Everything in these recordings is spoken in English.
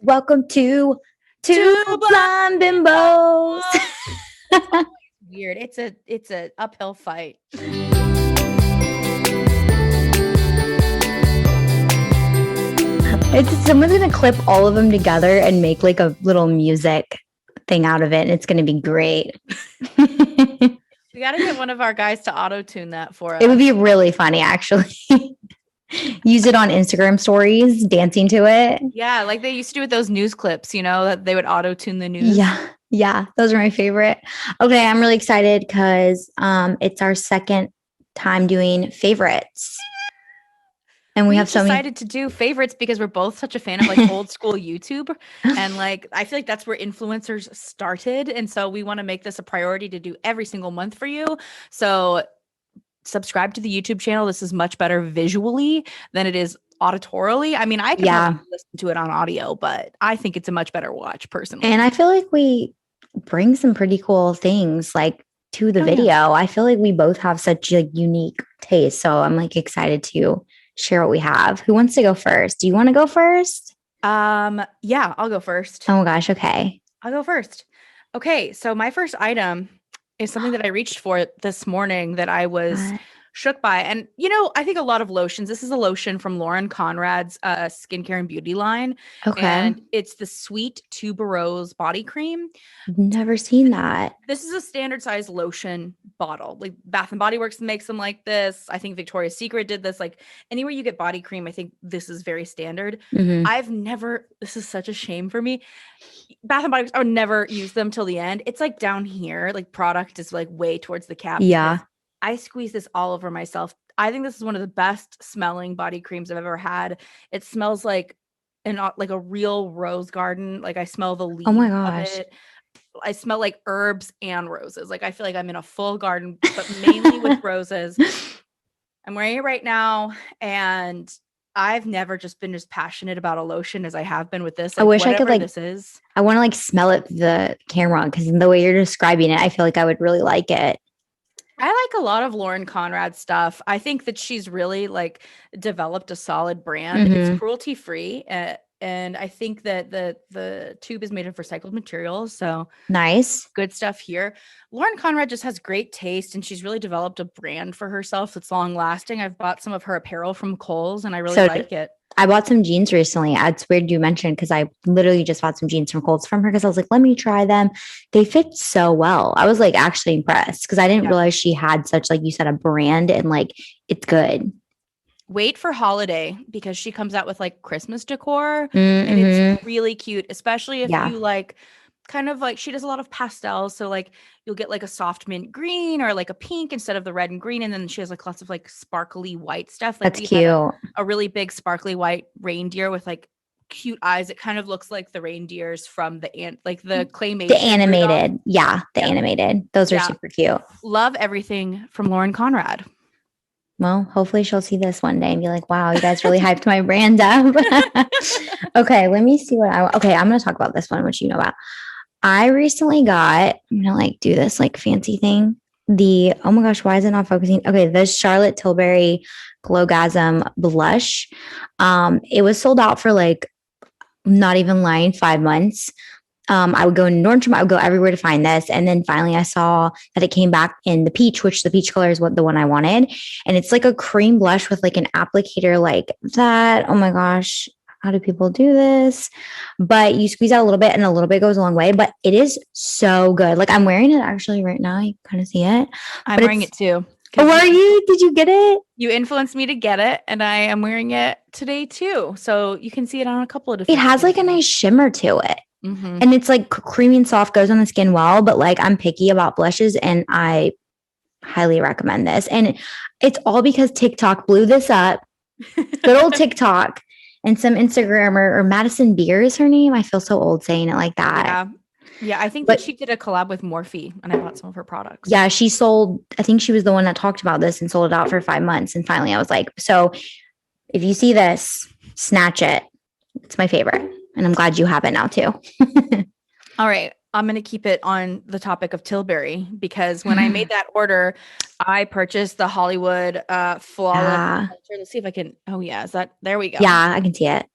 Welcome to Two Two Blind Bimbos. It's always weird. It's a uphill fight. Someone's gonna clip all of them together and make like a little music thing out of it, and it's gonna be great. We got to get one of our guys to auto tune that for us. It would be really funny, actually. Use it on Instagram stories, dancing to it. Yeah, like they used to do with those news clips, that they would auto tune the news. Yeah, those are my favorite. Okay, I'm really excited because it's our second time doing favorites. And we have so many. decided to do favorites because we're both such a fan of like old school YouTube. And like, I feel like that's where influencers started. And so we want to make this a priority to do every single month for you. So subscribe to the YouTube channel. This is much better visually than it is auditorily. I mean, I could probably listen to it on audio, but I think it's a much better watch personally. And I feel like we bring some pretty cool things like to the video. Yeah. I feel like we both have such a unique taste. So I'm like excited to share what we have. Who wants to go first? Do you want to go first? Yeah, I'll go first. Oh my gosh. Okay. I'll go first. Okay. So my first item is something that I reached for this morning that I was shook by. And, I think a lot of lotions, this is a lotion from Lauren Conrad's skincare and beauty line. Okay. And it's the Sweet Tuberose body cream. I've never seen that. This is a standard size lotion bottle. Like Bath and Body Works makes them like this. I think Victoria's Secret did this. Like anywhere you get body cream, I think this is very standard. Mm-hmm. This is such a shame for me. Bath and Body Works, I would never use them till the end. It's like down here, like product is like way towards the cap. Yeah. I squeeze this all over myself. I think this is one of the best smelling body creams I've ever had. It smells like a real rose garden. Like I smell the leaves. Oh my gosh. Of it. I smell like herbs and roses. Like I feel like I'm in a full garden, but mainly with roses. I'm wearing it right now, and I've never just been as passionate about a lotion as I have been with this. Like, I wish I could this is. I want to like smell it the camera because the way you're describing it, I feel like I would really like it. I like a lot of Lauren Conrad stuff. I think that she's really like developed a solid brand. Mm-hmm. It's cruelty free. And I think that the tube is made of recycled materials. So nice. Good stuff here. Lauren Conrad just has great taste, and she's really developed a brand for herself that's long lasting. I've bought some of her apparel from Kohl's, and I really like it. I bought some jeans recently. It's weird you mentioned because I literally just bought some jeans from Kohl's from her because I was like, let me try them. They fit so well. I was like actually impressed because I didn't realize she had such, like you said, a brand and like it's good. Wait for holiday because she comes out with like Christmas decor and it's really cute, especially if you like kind of like she does a lot of pastels. So like you'll get like a soft mint green or like a pink instead of the red and green. And then she has like lots of like sparkly white stuff. Like that's cute. A really big sparkly white reindeer with like cute eyes. It kind of looks like the reindeers from the claymation. The animated. Yeah. The animated. Those are super cute. Love everything from Lauren Conrad. Well, hopefully she'll see this one day and be like, wow, you guys really hyped my brand up. Okay, let me see what I'm going to talk about this one, which you know about. I recently got, I'm going to like do this like fancy thing. Oh my gosh, why is it not focusing? Okay, the Charlotte Tilbury Glowgasm blush. It was sold out for like, not even lying, 5 months. I would go in Nordstrom, I would go everywhere to find this. And then finally I saw that it came back in the peach, which the peach color is the one I wanted. And it's like a cream blush with like an applicator like that. Oh my gosh. How do people do this? But you squeeze out a little bit and a little bit goes a long way, but it is so good. Like I'm wearing it actually right now. You kind of see it. I'm wearing it too. Oh, are you? Did you get it? You influenced me to get it, and I am wearing it today too. So you can see it on a couple of different. It has like a nice shimmer to it. Mm-hmm. And it's like creamy and soft, goes on the skin well, but like I'm picky about blushes and I highly recommend this. And it's all because TikTok blew this up. Good old TikTok and some Instagrammer or Madison Beer is her name. I feel so old saying it like that. Yeah. I think that she did a collab with Morphe and I bought some of her products. Yeah. I think she was the one that talked about this and sold it out for 5 months. And finally I was like, so if you see this, snatch it. It's my favorite. And I'm glad you have it now too. All right. I'm going to keep it on the topic of Tilbury because when I made that order, I purchased the Hollywood Flawless. Let's see if I can. Oh yeah. Is that, there we go. Yeah, I can see it.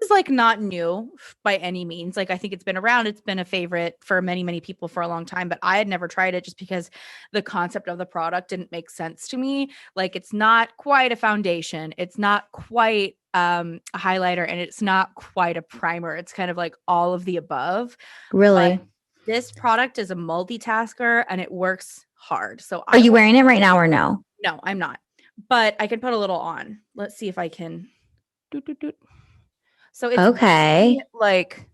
is like not new by any means. Like I think it's been around. It's been a favorite for many, many people for a long time, but I had never tried it just because the concept of the product didn't make sense to me. Like it's not quite a foundation. It's not quite a highlighter, and it's not quite a primer. It's kind of like all of the above. Really? But this product is a multitasker and it works hard. So Are you wearing it right now or no? No, I'm not. But I can put a little on. Let's see if I can. Doot, doot, doot. So it's okay, like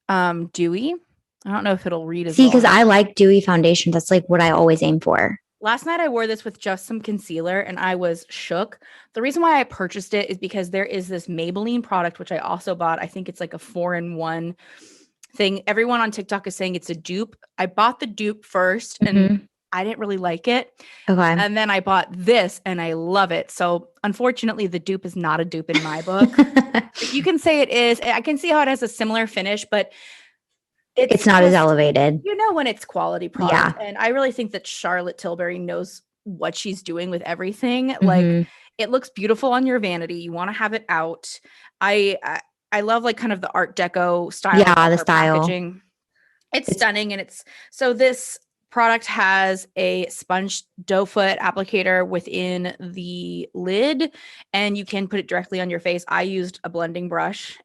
dewy. I don't know if it'll read as See, because well. I like dewy foundation. That's like what I always aim for. Last night I wore this with just some concealer and I was shook. The reason why I purchased it is because there is this Maybelline product, which I also bought. I think it's like a 4-in-1 thing. Everyone on TikTok is saying it's a dupe. I bought the dupe first and I didn't really like it. Okay. And then I bought this and I love it. So unfortunately, the dupe is not a dupe in my book. You can say it is. I can see how it has a similar finish, but it's not as elevated. You know when it's quality product. Yeah. And I really think that Charlotte Tilbury knows what she's doing with everything. Like it looks beautiful on your vanity. You want to have it out. I love like kind of the Art Deco style. Yeah, the style. Packaging. It's stunning. And so this product has a sponge doe foot applicator within the lid, and you can put it directly on your face. I used a blending brush.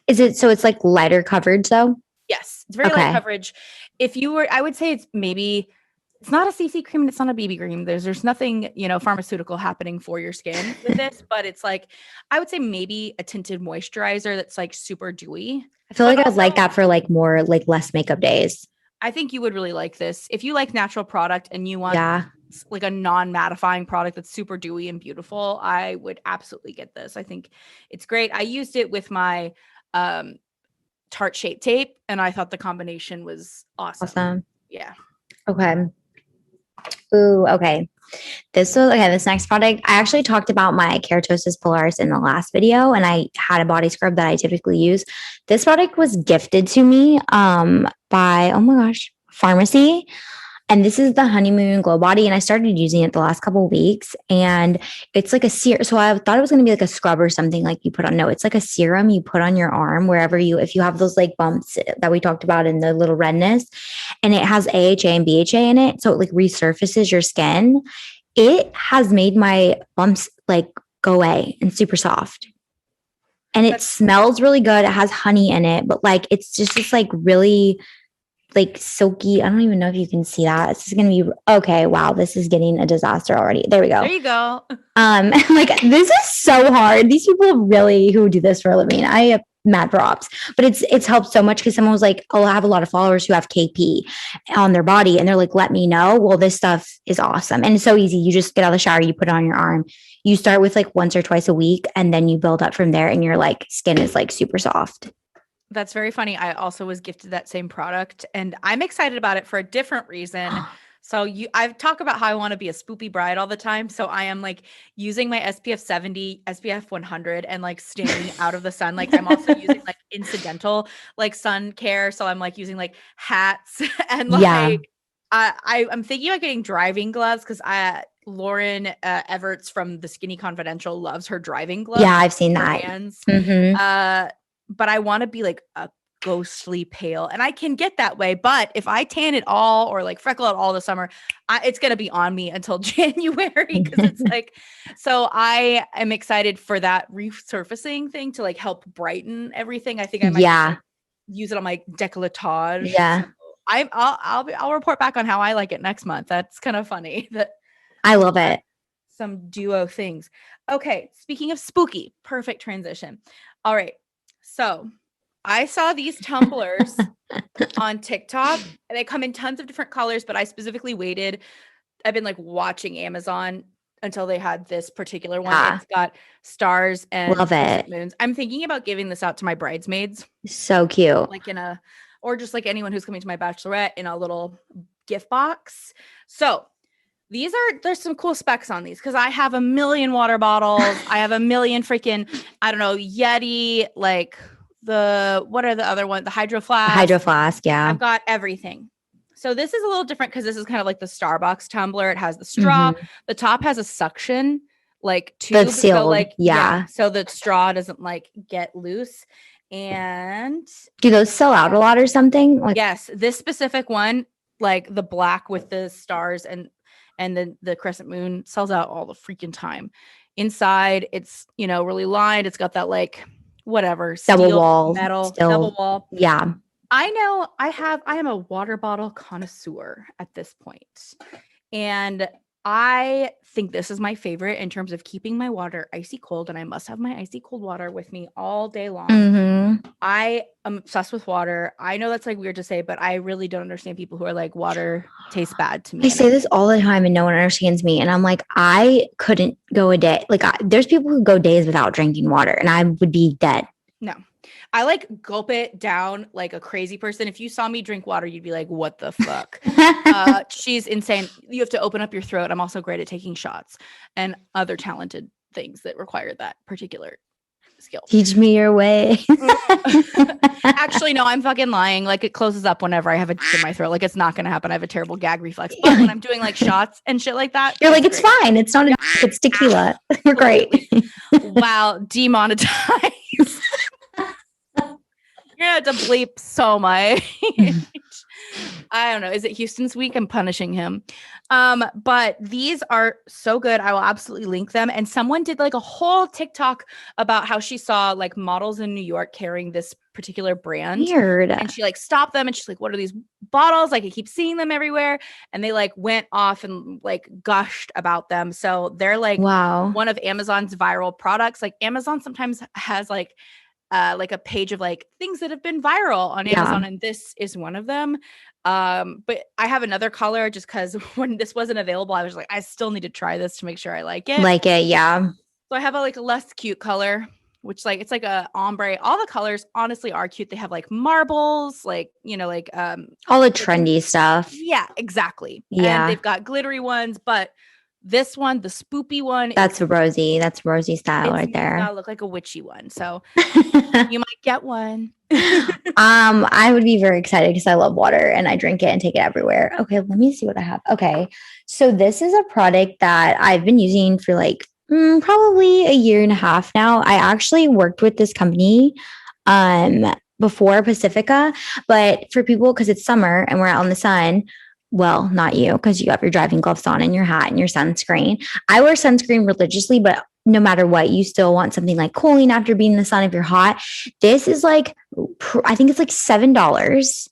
Is it so it's like lighter coverage though? Yes, it's very light coverage. If you were, I would say it's not a CC cream and it's not a BB cream. There's nothing, pharmaceutical happening for your skin with this, but it's like, I would say maybe a tinted moisturizer that's like super dewy. I feel like I would like that for like more like less makeup days. I think you would really like this. If you like natural product and you want like a non-mattifying product that's super dewy and beautiful, I would absolutely get this. I think it's great. I used it with my Tarte Shape Tape and I thought the combination was awesome. Yeah. Okay. Ooh, okay. This next product, I actually talked about my Keratosis Pilaris in the last video, and I had a body scrub that I typically use. This product was gifted to me by, oh my gosh, Pharmacy. And this is the Honeymoon Glow Body. And I started using it the last couple of weeks. And it's like a serum. So I thought it was going to be like a scrub or something like you put on. No, it's like a serum you put on your arm if you have those like bumps that we talked about in the little redness. And it has AHA and BHA in it. So it like resurfaces your skin. It has made my bumps like go away and super soft. And it smells really good. It has honey in it. But like it's just this like really like silky. I don't even know if you can see that. This is going to be okay. Wow. This is getting a disaster already. There we go. There you go. Like this is so hard. These people really who do this for a living, I have mad props, but it's helped so much because someone was like, oh, I have a lot of followers who have KP on their body and they're like, let me know. Well, this stuff is awesome. And it's so easy. You just get out of the shower, you put it on your arm. You start with like once or twice a week and then you build up from there and your like skin is like super soft. That's very funny. I also was gifted that same product and I'm excited about it for a different reason. So I've talked about how I want to be a spoopy bride all the time. So I am like using my SPF 70, SPF 100 and like staying out of the sun. Like I'm also using like incidental like sun care. So I'm like using like hats and like I'm thinking about getting driving gloves because Lauren Everts from the Skinny Confidential loves her driving gloves. Yeah, I've seen that. Hands. But I want to be like a ghostly pale and I can get that way. But if I tan it all or like freckle it all the summer, it's going to be on me until January because it's like, so I am excited for that resurfacing thing to like help brighten everything. I think I might just, like, use it on my décolletage. Yeah. So I'll report back on how I like it next month. That's kind of funny that I love it. Some duo things. Okay. Speaking of spooky, perfect transition. All right. So I saw these tumblers on TikTok and they come in tons of different colors, but I specifically waited. I've been like watching Amazon until they had this particular one. It's got stars and love it. Moons. I'm thinking about giving this out to my bridesmaids. So cute. Like or just like anyone who's coming to my bachelorette in a little gift box. So there's some cool specs on these because I have a million water bottles. I have a million freaking, I don't know, Yeti, like what are the other ones? The Hydro Flask. Hydro Flask, yeah. I've got everything. So this is a little different because this is kind of like the Starbucks tumbler. It has the straw. The top has a suction like The tube. So sealed. like, Yeah. so the straw doesn't like get loose. And Do those sell out a lot or something? Like, yes, this specific one, like the black with the stars and then the crescent moon, sells out all the freaking time. Inside, it's, you know, really lined. It's got that like whatever double steel wall. metal Still. double wall. Yeah. I know I am a water bottle connoisseur at this point. And I think this is my favorite in terms of keeping my water icy cold. And I must have my icy cold water with me all day long. Mm-hmm. I am obsessed with water. I know that's like weird to say, but I really don't understand people who are like, water tastes bad to me. I say this all the time and no one understands me. And I'm like, I couldn't go a day. Like, there's people who go days without drinking water and I would be dead. No, I like gulp it down like a crazy person. If you saw me drink water, you'd be like, what the fuck? She's insane. You have to open up your throat. I'm also great at taking shots and other talented things that require that particular skill. Teach me your way. Actually, no, I'm fucking lying. Like it closes up whenever I have a in my throat. Like it's not gonna happen. I have a terrible gag reflex. But when I'm doing like shots and shit like that, you're like, it's great. Fine. It's not a it's tequila. You're great. Wow, demonetized. You're gonna have to bleep so much. I don't know. Is it Houston's week? I'm punishing him. But these are so good. I will absolutely link them. And someone did like a whole TikTok about how she saw like models in New York carrying this particular brand. Weird. And she like stopped them and she's like, what are these bottles? Like I keep seeing them everywhere. And they like went off and like gushed about them. So they're like one of Amazon's viral products. Like Amazon sometimes has like a page of like things that have been viral on Amazon, and this is one of them. But I have another color just because when this wasn't available, I was like, I still need to try this to make sure I like it. Yeah. So I have a like a less cute color, which like it's like a ombre. All the colors honestly are cute. They have like marbles, like you know, like all the trendy stuff. Yeah, exactly. Yeah, and they've got glittery ones, but this one, the spoopy one, that's rosy. That's rosy style right there. That look like a witchy one, so you might get one. I would be very excited because I love water and I drink it and take it everywhere. Okay, let me see what I have. Okay, so this is a product that I've been using for like probably a year and a half now. I actually worked with this company before Pacifica, but for people because it's summer and we're out in the sun. Well, not you, because you have your driving gloves on and your hat and your sunscreen. I wear sunscreen religiously, but no matter what, you still want something like cooling after being in the sun if you're hot. This is like, I think it's like $7.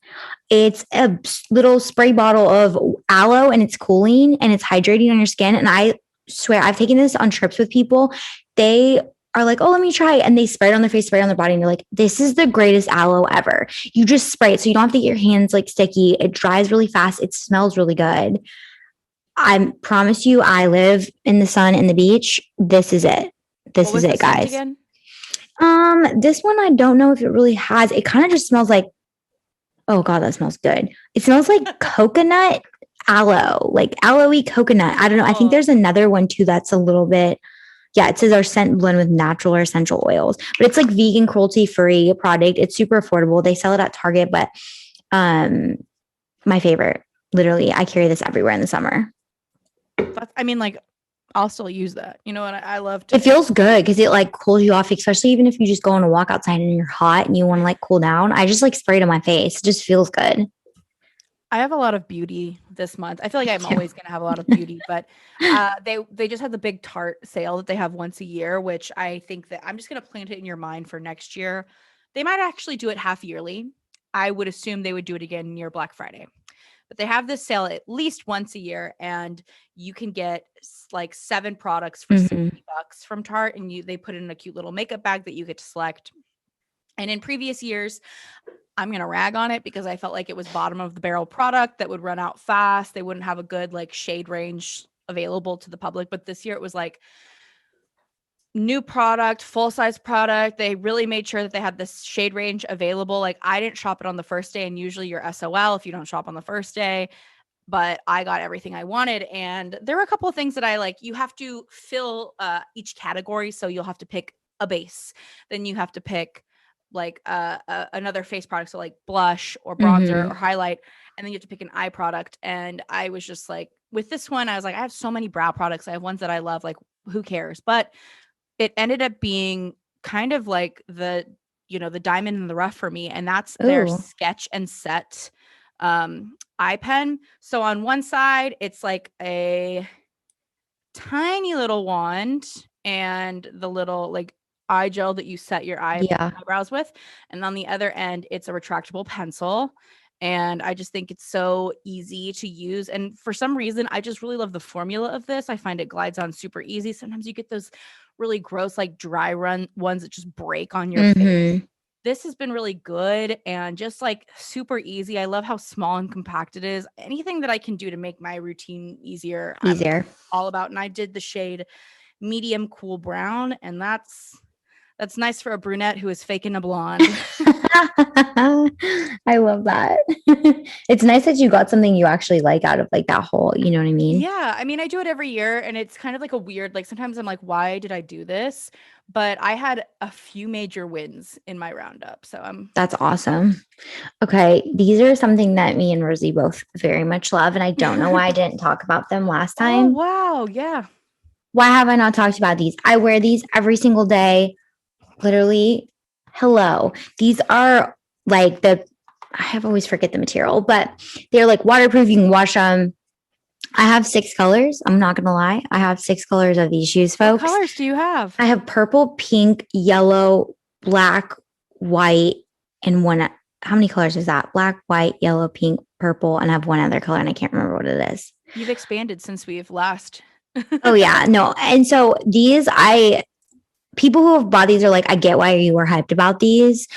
It's a little spray bottle of aloe and it's cooling and it's hydrating on your skin. And I swear, I've taken this on trips with people. They are like, oh, let me try it. And they spray it on their face, spray it on their body. And you're like, this is the greatest aloe ever. You just spray it. So you don't have to get your hands like sticky. It dries really fast. It smells really good. I promise you, I live in the sun and the beach. This is it. This is it, guys. This one, I don't know if it really has. It kind of just smells like, oh God, that smells good. It smells like coconut aloe, like aloe-y coconut. I don't know. I think there's another one too that's a little bit. Yeah, it says our scent blend with natural or essential oils, but it's like vegan, cruelty-free product. It's super affordable. They sell it at Target, but my favorite, literally, I carry this everywhere in the summer. I mean, like, I'll still use that. You know what? I love it feels good because it like cools you off, especially even if you just go on a walk outside and you're hot and you want to like cool down. I just like spray it on my face. It just feels good. I have a lot of beauty this month. I feel like I'm always going to have a lot of beauty, but they just had the big Tarte sale that they have once a year, which I think that I'm just going to plant it in your mind for next year. They might actually do it half yearly. I would assume they would do it again near Black Friday. But they have this sale at least once a year, and you can get like 7 products for $60 from Tarte, and they put it in a cute little makeup bag that you get to select. And in previous years, I'm going to rag on it because I felt like it was bottom of the barrel product that would run out fast. They wouldn't have a good like shade range available to the public. But this year it was like new product, full size product. They really made sure that they had this shade range available. Like I didn't shop it on the first day, and usually you're SOL if you don't shop on the first day, but I got everything I wanted. And there were a couple of things that I like. You have to fill each category. So you'll have to pick a base. Then you have to pick like another face product, so like blush or bronzer or highlight, and then you have to pick an eye product. And I was just like, with this one, I was like, I have so many brow products. I have ones that I love, like who cares? But it ended up being kind of like the diamond in the rough for me, and that's their Ooh. Sketch and Set eye pen. So on one side, it's like a tiny little wand and the little like eye gel that you set your Yeah. eyebrows with, and on the other end, it's a retractable pencil. And I just think it's so easy to use. And for some reason, I just really love the formula of this. I find it glides on super easy. Sometimes you get those really gross, like dry run ones that just break on your face. Mm-hmm. This has been really good and just like super easy. I love how small and compact it is. Anything that I can do to make my routine easier, I'm Easier. all about. And I did the shade medium cool brown, and that's nice for a brunette who is faking a blonde. I love that. It's nice that you got something you actually like out of like that whole, you know what I mean? Yeah, I mean, I do it every year, and it's kind of like a weird, like sometimes I'm like, why did I do this? But I had a few major wins in my roundup. So I'm That's awesome. Okay, these are something that me and Rosie both very much love, and I don't know why I didn't talk about them last Oh, time. wow. Yeah. Why have I not talked about these? I wear these every single day. Literally, hello. These are like I have always forget the material, but they're like waterproof. You can wash them. I have 6 colors. I'm not gonna lie. I have 6 colors of these shoes, What folks. colors do you have? I have purple, pink, yellow, black, white, and one. How many colors is that? Black, white, yellow, pink, purple, and I have one other color, and I can't remember what it is. You've expanded since we've last. Oh yeah, no. And so people who have bought these are like, I get why you were hyped about these.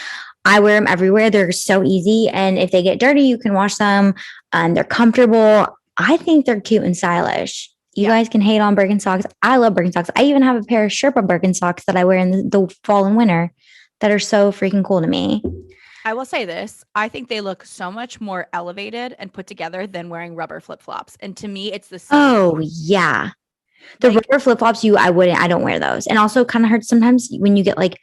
I wear them everywhere. They're so easy. And if they get dirty, you can wash them. And they're comfortable. I think they're cute and stylish. You guys can hate on Birkenstocks. I love Birkenstocks. I even have a pair of Sherpa Birkenstocks that I wear in the fall and winter that are so freaking cool to me. I will say this. I think they look so much more elevated and put together than wearing rubber flip-flops. And to me, it's the same. Oh, yeah. The rubber flip-flops, I don't wear those. And also kind of hurts sometimes when you get like,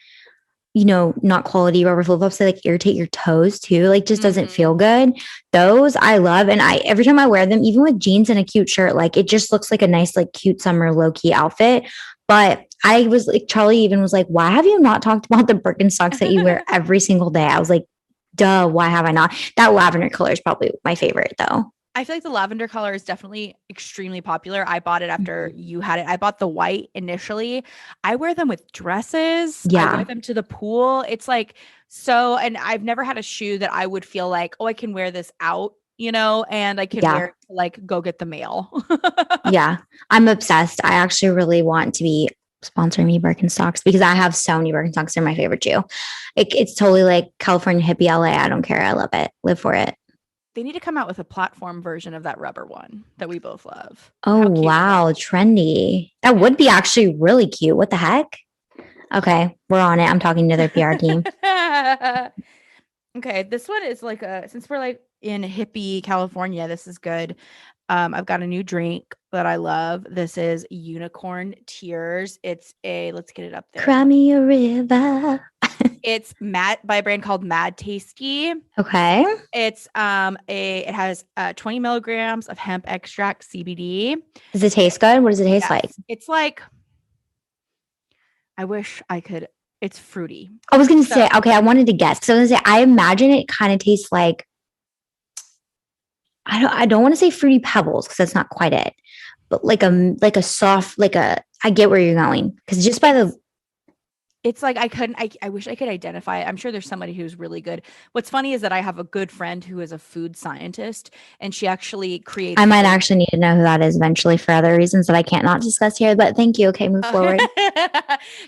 not quality rubber flip-flops, they like irritate your toes too. Like just doesn't feel good. Those I love. And every time I wear them, even with jeans and a cute shirt, like it just looks like a nice, like cute summer low-key outfit. But I was like, Charlie even was like, why have you not talked about the Birkenstocks that you wear every single day? I was like, duh, why have I not? That lavender color is probably my favorite though. I feel like the lavender color is definitely extremely popular. I bought it after you had it. I bought the white initially. I wear them with dresses. Yeah. I wear them to the pool. It's like and I've never had a shoe that I would feel like, oh, I can wear this out, and I can wear it to like go get the mail. Yeah. I'm obsessed. I actually really want to be sponsoring me Birkenstocks because I have so many Birkenstocks. They're my favorite too. It's totally like California hippie LA. I don't care. I love it. Live for it. They need to come out with a platform version of that rubber one that we both love. Oh, wow. Trendy. That would be actually really cute. What the heck? Okay. We're on it. I'm talking to their PR team. Okay. This one is like since we're like in hippie California, this is good. I've got a new drink that I love. This is Unicorn Tears. Let's get it up there. Cry me a river. It's by a brand called Mad Tasty. Okay. It has 20 milligrams of hemp extract CBD. Does it taste good? What does it taste like? It's like, I wish I could. It's fruity. I was going to say, okay, I wanted to guess. So I was going to say, I imagine it kind of tastes like, I don't want to say fruity pebbles because that's not quite it, but like a soft, I get where you're going because just by the. It's like I wish I could identify it. I'm sure there's somebody who's really good. What's funny is that I have a good friend who is a food scientist, and she actually creates. I might actually need to know who that is eventually for other reasons that I can't not discuss here, but thank you. Okay, move forward.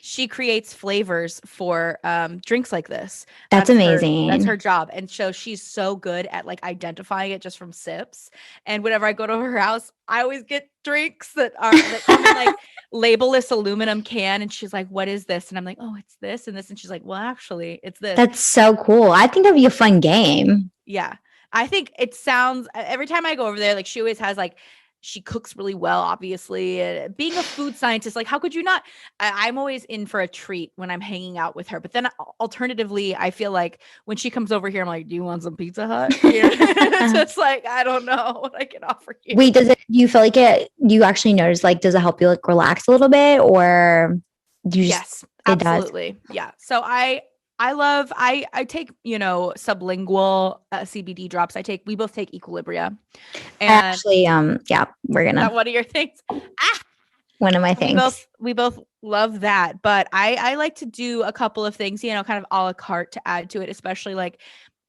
She creates flavors for drinks like this. That's amazing. That's her job. And so she's so good at like identifying it just from sips. And whenever I go to her house, I always get drinks that come in like labelless aluminum can, and she's like, what is this? And I'm like, oh, it's this and this. And she's like, well, actually it's this. That's so cool. I think that'd be a fun game. Yeah. I think it sounds, every time I go over there, like she always has like She cooks really well, obviously. Being a food scientist, like, how could you not? I'm always in for a treat when I'm hanging out with her. But then alternatively, I feel like when she comes over here, I'm like, do you want some Pizza Hut? It's just like, I don't know what I can offer you. Wait, do you feel like do you actually notice, like, does it help you like relax a little bit, or do you just, yes, absolutely. Yeah. So I take, sublingual CBD drops. We both take Equilibria. And actually, yeah, we're gonna. Is that one of your things? One of my things. We both love that, but I like to do a couple of things, kind of a la carte to add to it, especially like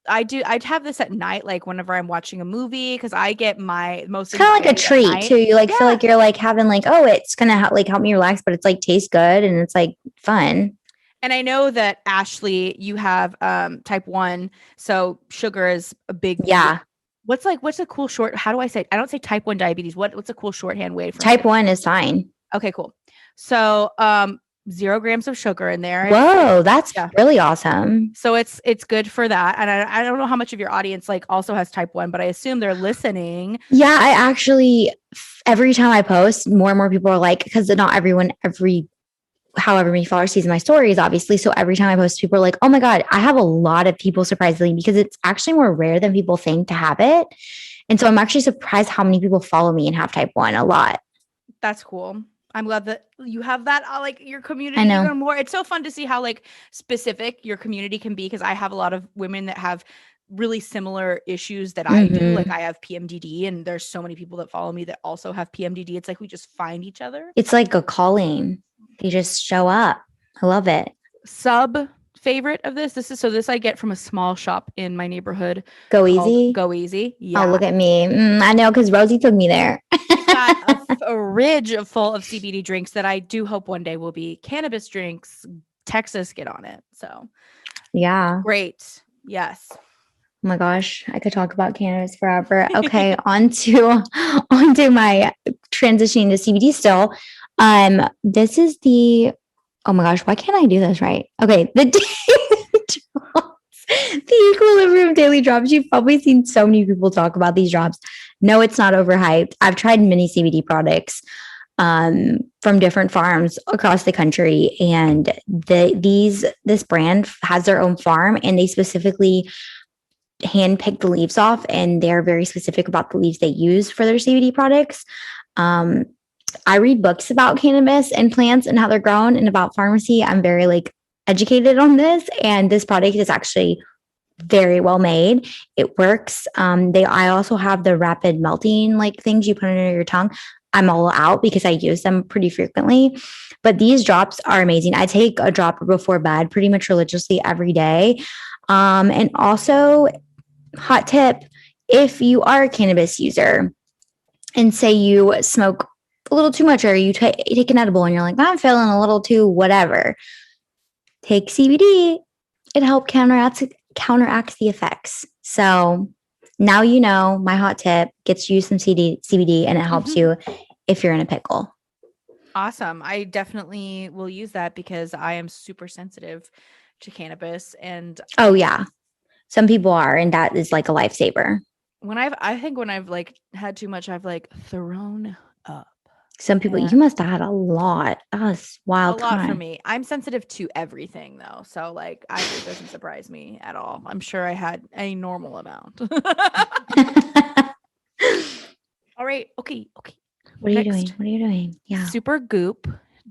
I'd have this at night, like whenever I'm watching a movie, because I get my most. It's kind of like a treat too. You feel like you're like having like, oh, it's gonna help me relax, but it's like tastes good and it's like fun. And I know that Ashley, you have type 1, so sugar is a big What's a cool short? How do I say? I don't say type 1 diabetes. What's a cool shorthand way for type 1 is fine. Okay, cool. So 0 grams of sugar in there. Whoa, that's really awesome. So it's good for that. And I don't know how much of your audience like also has type 1, but I assume they're listening. Yeah, I actually, every time I post, more and more people are like, because not everyone, however many followers sees my stories, obviously. So every time I post, people are like, oh my God, I have a lot of people, surprisingly, because it's actually more rare than people think to have it. And so I'm actually surprised how many people follow me and have type 1, a lot. That's cool. I'm glad that you have that, like your community. I know. Even more. It's so fun to see how like specific your community can be, because I have a lot of women that have really similar issues that I do. Like I have PMDD, and there's so many people that follow me that also have PMDD. It's like we just find each other. It's like a calling. You just show up. I love it. Sub favorite of this I get from a small shop in my neighborhood. Go Easy. Go Easy. Yeah. Oh, look at me. I know, because Rosie took me there. Got a ridge full of CBD drinks that I do hope one day will be cannabis drinks. Texas, get on it. So yeah, great. Yes. Oh my gosh, I could talk about cannabis forever. Okay, on to my transitioning to CBD still. This is oh my gosh, why can't I do this right? Okay, the daily drops, the Equilibrium daily drops. You've probably seen so many people talk about these drops. No, it's not overhyped. I've tried many CBD products from different farms across the country, and this brand has their own farm, and they specifically handpick the leaves off, and they're very specific about the leaves they use for their CBD products. I read books about cannabis and plants and how they're grown, and about pharmacy. I'm very like educated on this, and this product is actually very well made. It works. I also have the rapid melting like things you put under your tongue. I'm all out because I use them pretty frequently, but these drops are amazing. I take a dropper before bed pretty much religiously every day. And also, hot tip, if you are a cannabis user and say you smoke a little too much, or you take an edible and you're like, I'm feeling a little too whatever, take CBD. It helps counteracts the effects. So now you know my hot tip gets you some CBD, and it helps you if you're in a pickle. Awesome. I definitely will use that because I am super sensitive to cannabis. And oh yeah, some people are, and that is like a lifesaver. I think when I've like had too much, I've like thrown up. Some people, you must have had a lot. That's wild. A lot for me. I'm sensitive to everything though. So like, it doesn't surprise me at all. I'm sure I had a normal amount. All right. Okay. What are you doing? Yeah. Super Goop.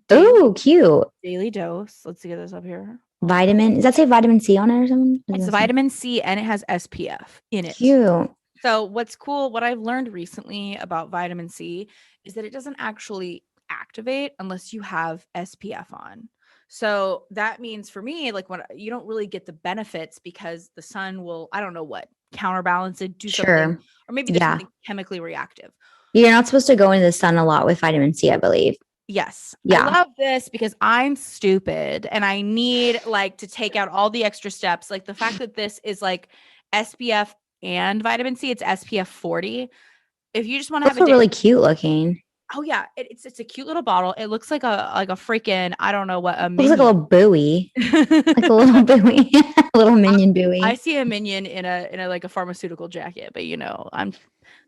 Oh, cute. Daily dose. Let's get this up here. Vitamin. Does that say vitamin C on it or something? It's vitamin C, and it has SPF in it. Cute. So what's cool, what I've learned recently about vitamin C is that it doesn't actually activate unless you have SPF on. So that means for me, like when you don't really get the benefits because the sun will, I don't know what, counterbalance it, do something, or maybe there's something chemically reactive. You're not supposed to go into the sun a lot with vitamin C, I believe. Yes. Yeah. I love this because I'm stupid and I need like to take out all the extra steps. Like the fact that this is like SPF and vitamin C, it's SPF 40. If you just want to have really cute looking. Oh yeah, it's a cute little bottle. It looks like a freaking, I don't know what, a minion. It looks like a little buoy. Like a little buoy. A little minion buoy. I see a minion in a like a pharmaceutical jacket, but I'm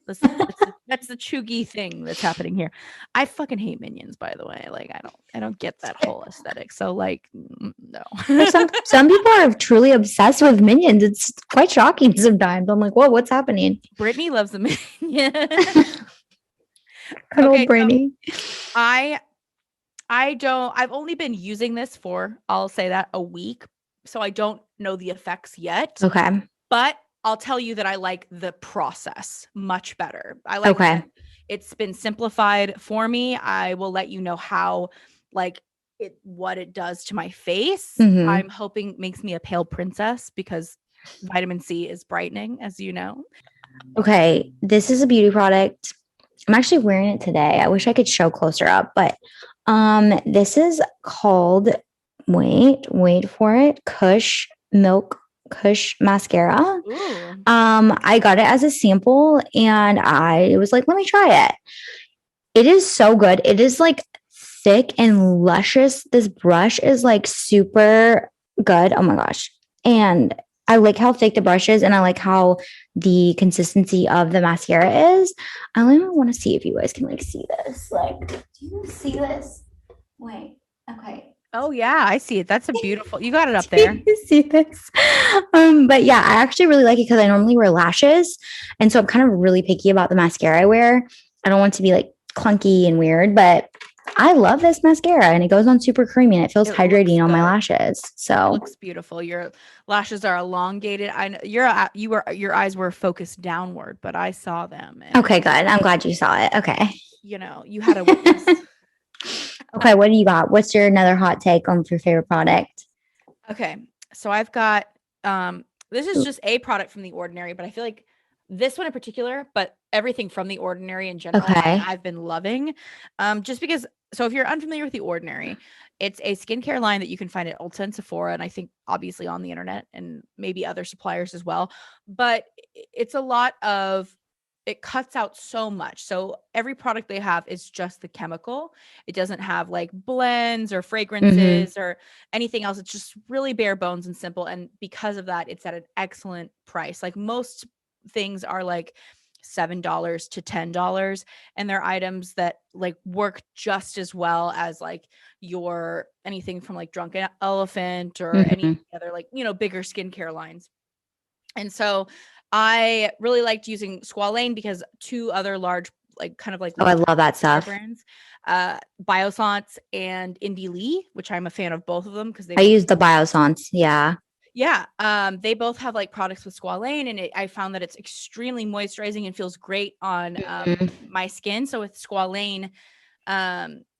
That's the chuggy thing that's happening here. I fucking hate Minions, by the way. Like I don't get that whole aesthetic. So like no. some people are truly obsessed with Minions. It's quite shocking sometimes. I'm like, whoa, what's happening? Brittany loves the Minions. Good old Brittany. So I've only been using this for, I'll say that, a week. So I don't know the effects yet. Okay. But I'll tell you that I like the process much better. I like that it's been simplified for me. I will let you know how, like, what it does to my face. Mm-hmm. I'm hoping makes me a pale princess because vitamin C is brightening, as you know. Okay, this is a beauty product. I'm actually wearing it today. I wish I could show closer up, but this is called, wait for it, Kush mascara. Ooh. I got it as a sample and I was like, let me try it. It is so good. It is like thick and luscious. This brush is like super good. Oh my gosh. And I like how thick the brush is and I like how the consistency of the mascara is. I only want to see if you guys can like see this. Like, do you see this? Wait, okay. Oh yeah, I see it. That's a beautiful. You got it up there. You see this? But yeah, I actually really like it because I normally wear lashes, and so I'm kind of really picky about the mascara I wear. I don't want it to be like clunky and weird, but I love this mascara, and it goes on super creamy, and it feels hydrating on my lashes. So it looks beautiful. Your lashes are elongated. I know your eyes were focused downward, but I saw them. Okay, good. I'm glad you saw it. Okay. You know, you had a witness. Okay, what do you got? What's your another hot take on your favorite product? Okay, so I've got this is just a product from The Ordinary, but I feel like this one in particular, but everything from The Ordinary in general, I've been loving. Just because, so if you're unfamiliar with The Ordinary, it's a skincare line that you can find at Ulta and Sephora, and I think obviously on the internet and maybe other suppliers as well. But it's a lot of, it cuts out so much. So every product they have is just the chemical. It doesn't have like blends or fragrances or anything else. It's just really bare bones and simple. And because of that, it's at an excellent price. Like most things are like $7 to $10, and they're items that like work just as well as like your anything from like Drunken Elephant or any other like, you know, bigger skincare lines. And so I really liked using Squalane because two other large, like kind of like, I love that stuff, brands, Biossance and Indie Lee, which I'm a fan of both of them because I use the Biossance. Yeah. They both have like products with Squalane, and I found that it's extremely moisturizing and feels great on my skin. So with Squalane,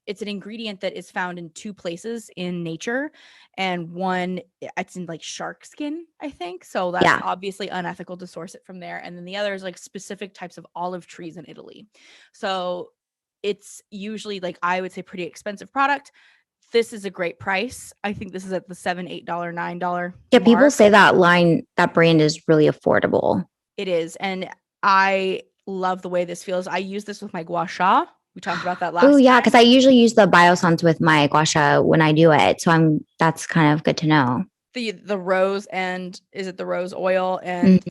it's an ingredient that is found in two places in nature, and one it's in like shark skin, I think. So that's obviously unethical to source it from there. And then the other is like specific types of olive trees in Italy. So it's usually like, I would say, pretty expensive product. This is a great price. I think this is at the $7, $8, $9. Yeah, people say that brand is really affordable. It is. And I love the way this feels. I use this with my gua sha. We talked about that last time. Oh yeah, because I usually use the Biossance with my gua sha when I do it. So that's kind of good to know. The rose, and is it the rose oil and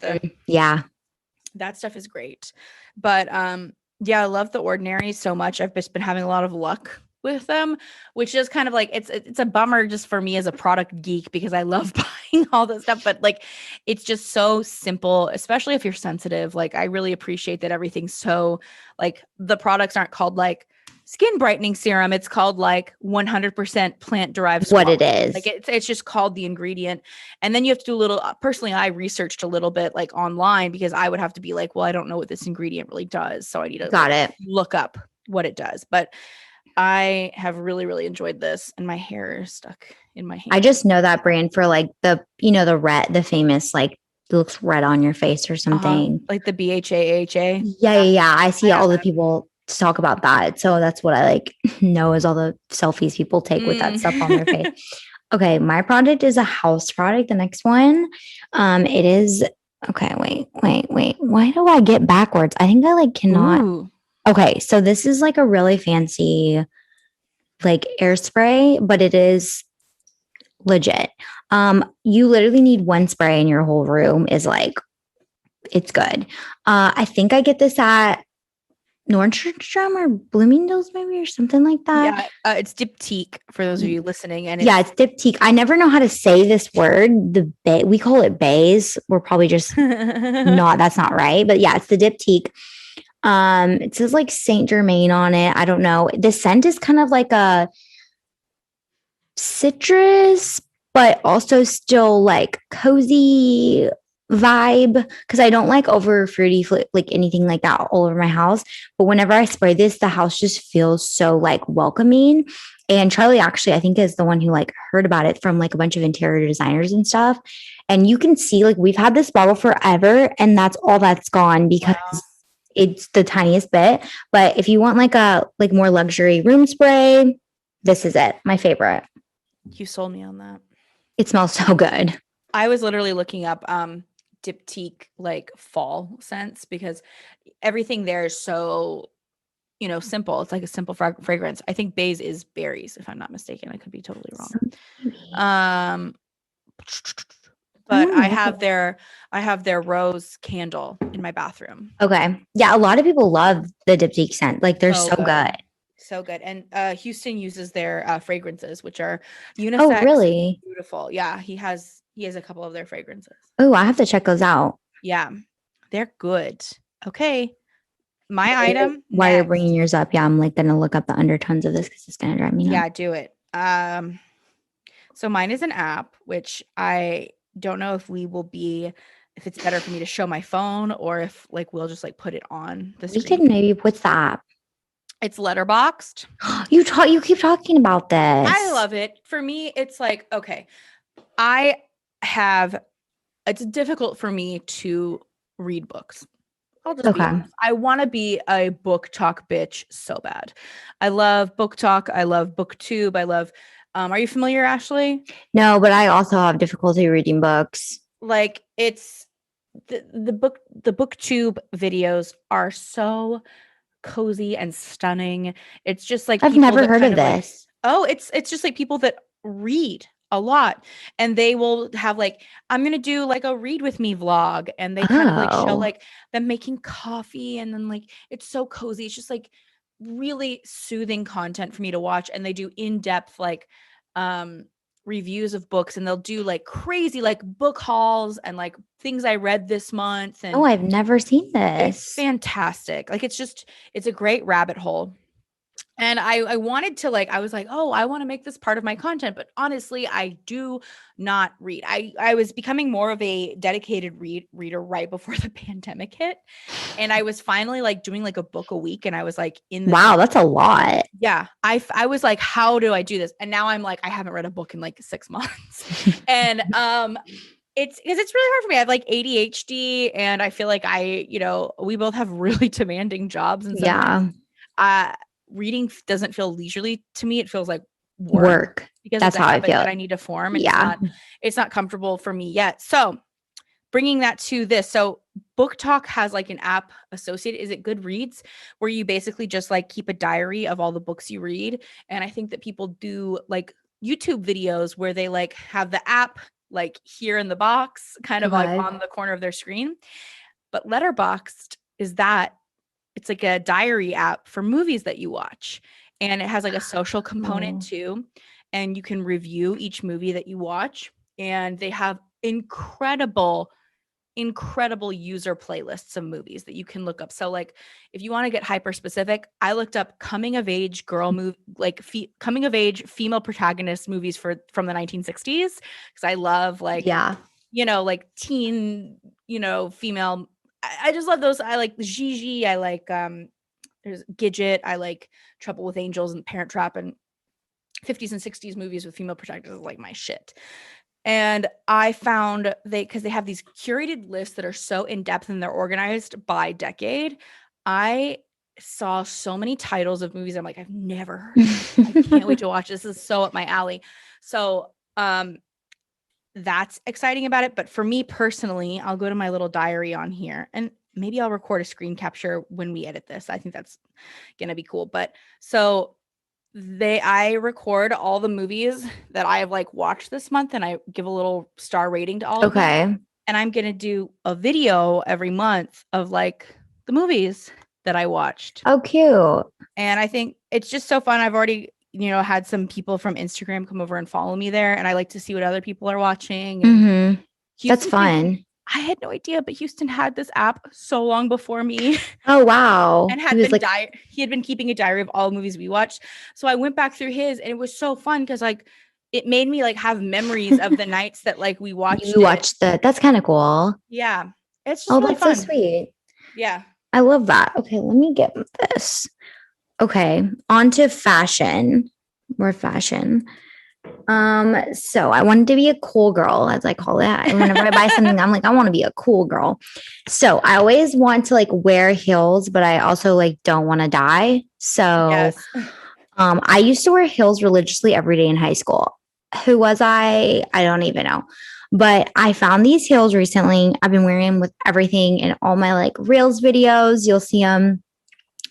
that stuff is great. But I love The Ordinary so much. I've just been having a lot of luck with them, which is kind of like, it's a bummer just for me as a product geek because I love buying all this stuff, but like it's just so simple, especially if you're sensitive. Like I really appreciate that everything's so like, the products aren't called like skin brightening serum, it's called like 100% plant derived what it is. Like it's just called the ingredient. And then you have to do a little, personally I researched a little bit like online because I would have to be like, well, I don't know what this ingredient really does, so I need to look up what it does. But I have really, really enjoyed this, and my hair is stuck in my hand. I just know that brand for like the red, the famous, like it looks red on your face or something. Like the BHAHA. Yeah. I see all the people talk about that. So that's what I like know is all the selfies people take with that stuff on their face. Okay, my product is a house product. The next one, it is, okay, wait. Why do I get backwards? I think I like cannot. Ooh. Okay, so this is like a really fancy like air spray, but it is legit. You literally need one spray and your whole room is like It's good. I think I get this at Nordstrom or Bloomingdale's maybe or something like that. Yeah, it's Diptyque for those of you listening, and Yeah, it's Diptyque. I never know how to say this word. We call it bays. We're probably just not. That's not right. But yeah, it's the Diptyque. It says like Saint Germain on it. I don't know. The scent is kind of like a citrus, but also still like cozy vibe because I don't like over fruity like anything like that all over my house. But whenever I spray this, the house just feels so like welcoming. And Charlie actually, I think, is the one who like heard about it from like a bunch of interior designers and stuff. And you can see like we've had this bottle forever, and that's all that's gone because Wow. it's the tiniest bit. But if you want like a like more luxury room spray, this is it. My favorite. You sold me on that. It smells so good. I was literally looking up Diptyque like fall scents because everything there is so, simple. It's like a simple fragrance. I think Bays is berries, if I'm not mistaken. I could be totally wrong. But I have their rose candle in my bathroom. Okay. Yeah, a lot of people love the Diptyque scent. Like they're so good. So good. And Houston uses their fragrances, which are unisex. Oh, really? Beautiful. Yeah, he has a couple of their fragrances. Oh, I have to check those out. Yeah, they're good. Okay. My item. While you're bringing yours up, yeah, I'm like going to look up the undertones of this because it's going to drive me nuts. Yeah, do it. So mine is an app, which I don't know if it's better for me to show my phone or if like we'll just like put it on the screen. We could maybe, what's the app? It's Letterboxd. You keep talking about this. I love it. For me, it's like, okay, it's difficult for me to read books. I'll just be honest. I want to be a book talk bitch so bad. I love book talk. I love booktube. I love, are you familiar, Ashley? No, but I also have difficulty reading books. Like it's the booktube videos are so cozy and stunning. It's just like I've never heard of this. It's just like people that read a lot, and they will have like, I'm gonna do like a read with me vlog, and they kind of like show like them making coffee, and then like it's so cozy. It's just like really soothing content for me to watch, and they do in-depth like reviews of books, and they'll do like crazy like book hauls and like things I read this month. And I've never seen this. It's fantastic. Like it's a great rabbit hole. And I wanted to like, I was like, oh, I want to make this part of my content. But honestly, I do not read. I was becoming more of a dedicated reader right before the pandemic hit. And I was finally like doing like a book a week. And I was like wow, that's a lot. Yeah. I was like, how do I do this? And now I'm like, I haven't read a book in like 6 months. And it's because it's really hard for me. I have like ADHD, and I feel like we both have really demanding jobs. And reading doesn't feel leisurely to me. It feels like work because that's how I feel. That I need to form. And it's not comfortable for me yet. So bringing that to this. So Book Talk has like an app associated. Is it Goodreads, where you basically just like keep a diary of all the books you read? And I think that people do like YouTube videos where they like have the app like here in the box, kind of like on the corner of their screen. But Letterboxd is that. It's like a diary app for movies that you watch, and it has like a social component too. And you can review each movie that you watch, and they have incredible user playlists of movies that you can look up. So like if you want to get hyper specific, I looked up coming of age girl movie, like coming of age female protagonist movies from the 1960s, because I love like like teen female. I just love those. I like Gigi. I like there's Gidget. I like Trouble with Angels and Parent Trap, and 50s and 60s movies with female protagonists is like my shit. And I found because they have these curated lists that are so in depth and they're organized by decade. I saw so many titles of movies I'm like, I've never heard of this. I can't wait to watch this. This is so up my alley. So that's exciting about it. But for me personally, I'll go to my little diary on here, and maybe I'll record a screen capture when we edit this. I think that's gonna be cool. But so I record all the movies that I have like watched this month, and I give a little star rating to all of them. and I'm going to do a video every month of like the movies that I watched. Oh, cute. And I think it's just so fun. I've already, had some people from Instagram come over and follow me there, and I like to see what other people are watching. Mm-hmm. That's fun. I had no idea, but Houston had this app so long before me. Oh, wow. And he had been keeping a diary of all the movies we watched. So I went back through his, and it was so fun because like it made me like have memories of the nights that like we watched. You watched that's kind of cool. Yeah. It's just really fun. So sweet. Yeah. I love that. Okay, let me get this. Okay, on to fashion. More fashion. So I wanted to be a cool girl, as I call it. Whenever I buy something, I'm like, I want to be a cool girl. So I always want to like wear heels, but I also like don't want to die. So yes. I used to wear heels religiously every day in high school. Who was I? I don't even know. But I found these heels recently. I've been wearing them with everything in all my like Reels videos. You'll see them.